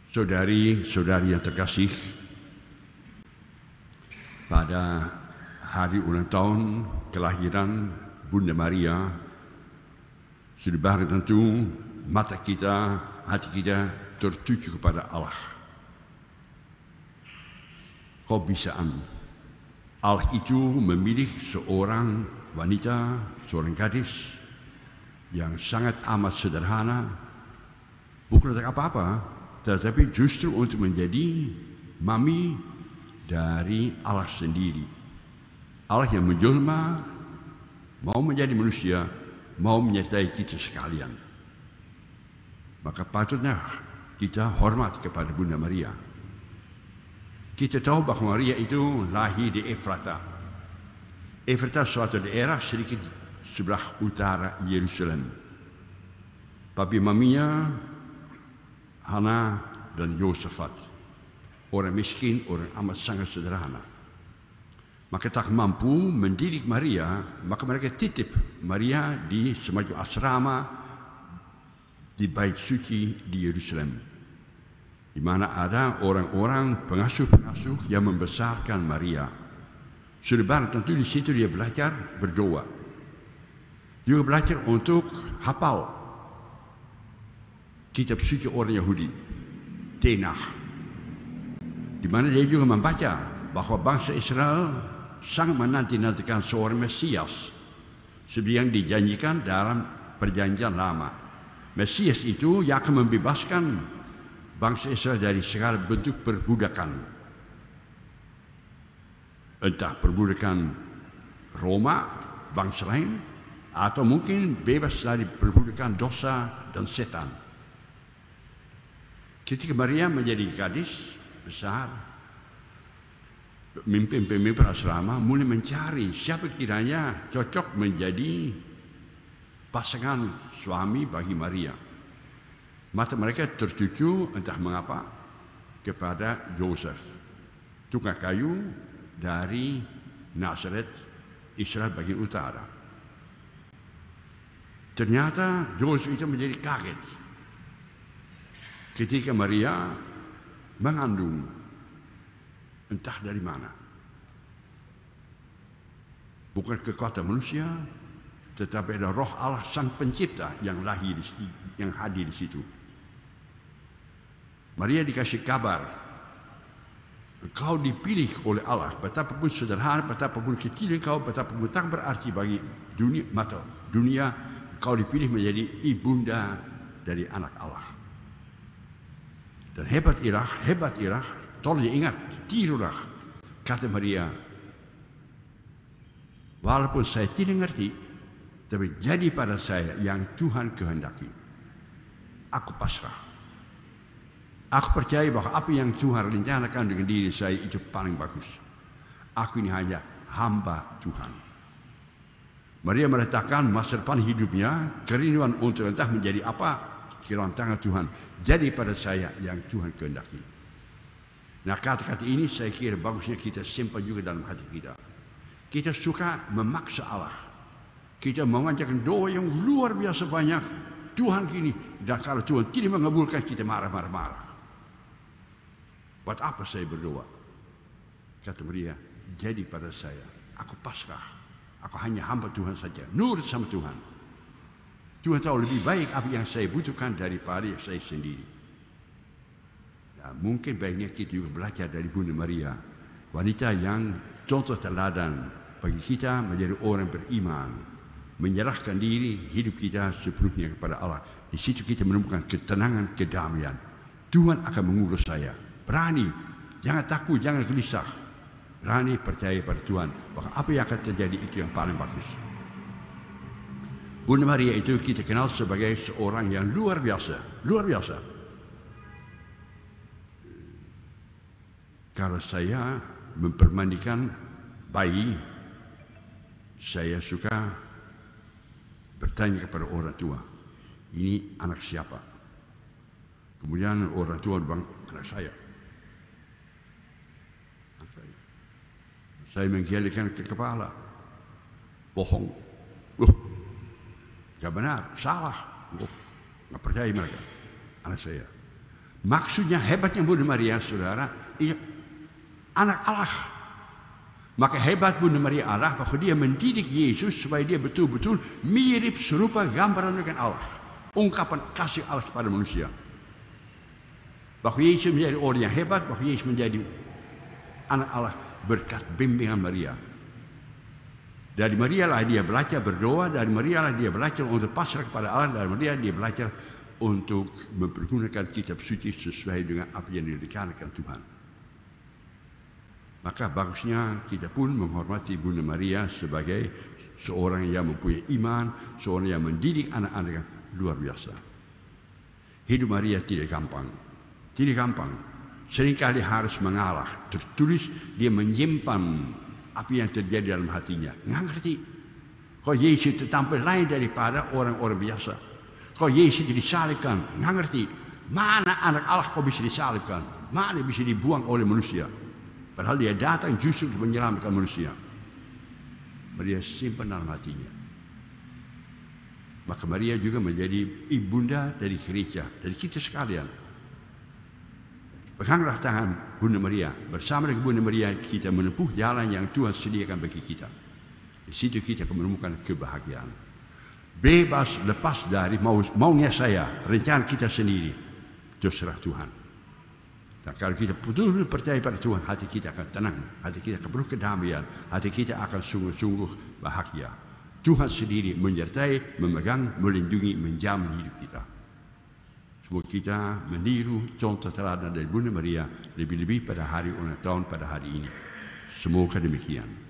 Saudari-saudari yang terkasih, pada hari ulang tahun kelahiran Bunda Maria, sudah barang tentu mata kita, hati kita tertuju kepada Allah. Kau bisaan Allah itu memilih seorang wanita, seorang gadis yang sangat amat sederhana, bukan untuk apa-apa, tetapi justru untuk menjadi mami dari Allah sendiri. Allah yang menjelma, mau menjadi manusia, mau menyertai kita sekalian. Maka patutnya kita hormat kepada Bunda Maria. Kita tahu bahawa Maria itu lahir di Efrata. Efrata suatu daerah sedikit sebelah utara Yerusalem. Papi maminya Hana dan Yosafat, orang miskin, orang amat sangat sederhana. Maka tak mampu mendidik Maria, maka mereka titip Maria di semacam asrama di Bait Suci di Yerusalem, di mana ada orang-orang pengasuh-pengasuh yang membesarkan Maria. Sudah barang tentu di situ dia belajar berdoa, juga belajar untuk hafal kitab suci orang Yahudi, Tanakh, di mana dia juga membaca bahawa bangsa Israel sangat menanti-nantikan seorang Mesias seperti yang dijanjikan dalam Perjanjian Lama. Mesias itu yang akan membebaskan bangsa Israel dari segala bentuk perbudakan, entah perbudakan Roma, bangsa lain, atau mungkin bebas dari perbudakan dosa dan setan. Ketika Maria menjadi gadis besar, pemimpin-pemimpin asrama mulai mencari siapa kiranya cocok menjadi pasangan suami bagi Maria. Mata mereka tertuju entah mengapa kepada Yosef, tukang kayu dari Nazaret, Israel bagian utara. Ternyata Yosef itu menjadi kaget ketika Maria mengandung entah dari mana. Bukan kekuatan manusia, tetapi ada roh Allah sang pencipta yang lahir yang hadir di situ. Maria dikasih kabar, engkau dipilih oleh Allah, betapapun sederhana, betapapun kecil engkau, betapapun tak berarti bagi dunia, engkau dipilih menjadi ibunda dari anak Allah. Dan hebat ilah, tolong diingat, tirulah, kata Maria, walaupun saya tidak mengerti, tapi jadi pada saya yang Tuhan kehendaki. Aku pasrah. Aku percaya bahwa apa yang Tuhan rencanakan dengan diri saya itu paling bagus. Aku ini hanya hamba Tuhan. Maria meletakkan masa depan hidupnya, kerinduan untuk entah menjadi apa, kiraan tangan Tuhan, jadi pada saya yang Tuhan kehendaki. Nah, kata-kata ini saya kira bagusnya kita simpan juga dalam hati kita. Kita suka memaksa Allah. Kita memanjatkan doa yang luar biasa banyak. Tuhan gini, dan kalau Tuhan tidak mengabulkan, kita marah-marah. Buat apa saya berdoa? Kata Maria, jadi pada saya, aku pasrah. Aku hanya hamba Tuhan saja, nurut sama Tuhan. Tuhan tahu lebih baik apa yang saya butuhkan daripada saya sendiri. Dan mungkin baiknya kita juga belajar dari Bunda Maria, wanita yang contoh teladan bagi kita menjadi orang beriman, menyerahkan diri hidup kita sepenuhnya kepada Allah. Di situ kita menemukan ketenangan, kedamaian. Tuhan akan mengurus saya. Berani, jangan takut, jangan gelisah. Berani percaya pada Tuhan, bahwa apa yang akan terjadi itu yang paling bagus. Bunda Maria itu kita kenal sebagai seorang yang luar biasa, luar biasa. Kalau saya mempermandikan bayi, saya suka bertanya kepada orang tua, ini anak siapa? Kemudian orang tua bilang, anak saya. Saya menggelengkan ke kepala, bohong. Gak benar, salah. Gak percaya mereka, anak saya. Maksudnya hebatnya Bunda Maria, saudara, ia anak Allah. Maka hebat Bunda Maria Allah bahwa dia mendidik Yesus supaya dia betul-betul mirip serupa gambaran dengan Allah. Ungkapan kasih Allah kepada manusia. Bahwa Yesus menjadi orang yang hebat, bahwa Yesus menjadi anak Allah berkat bimbingan Maria. Dari Maria lah dia belajar berdoa, dari Maria lah dia belajar untuk pasrah kepada Allah, dari Maria dia belajar untuk mempergunakan kitab suci sesuai dengan apa yang direncanakan Tuhan. Maka bagusnya kita pun menghormati Bunda Maria sebagai seorang yang mempunyai iman, seorang yang mendidik anak-anak yang luar biasa. Hidup Maria tidak gampang. Tidak gampang. Seringkali harus mengalah. Tertulis dia menyimpan apa yang terjadi dalam hatinya. Nggak ngerti. Kok Yesus tampil lain daripada orang-orang biasa. Kok Yesus disalibkan. Nggak ngerti. Mana anak Allah kok bisa disalibkan. Mana bisa dibuang oleh manusia. Padahal dia datang justru untuk menyelamatkan manusia. Maria simpan dalam hatinya. Maka Maria juga menjadi ibunda dari gereja. Dari kita sekalian. Peganglah tangan Bunda Maria. Bersama dengan Bunda Maria kita menempuh jalan yang Tuhan sediakan bagi kita. Di situ kita akan menemukan kebahagiaan. Bebas lepas dari maunya saya, rencana kita sendiri. Terserah Tuhan. Dan kalau kita betul-betul percaya pada Tuhan, hati kita akan tenang. Hati kita akan penuh kedamaian. Hati kita akan sungguh-sungguh bahagia. Tuhan sendiri menyertai, memegang, melindungi, menjamin hidup kita. Semoga kita meniru contoh teladan dari Bunda Maria lebih-lebih pada hari ulang tahun pada hari ini. Semoga demikian.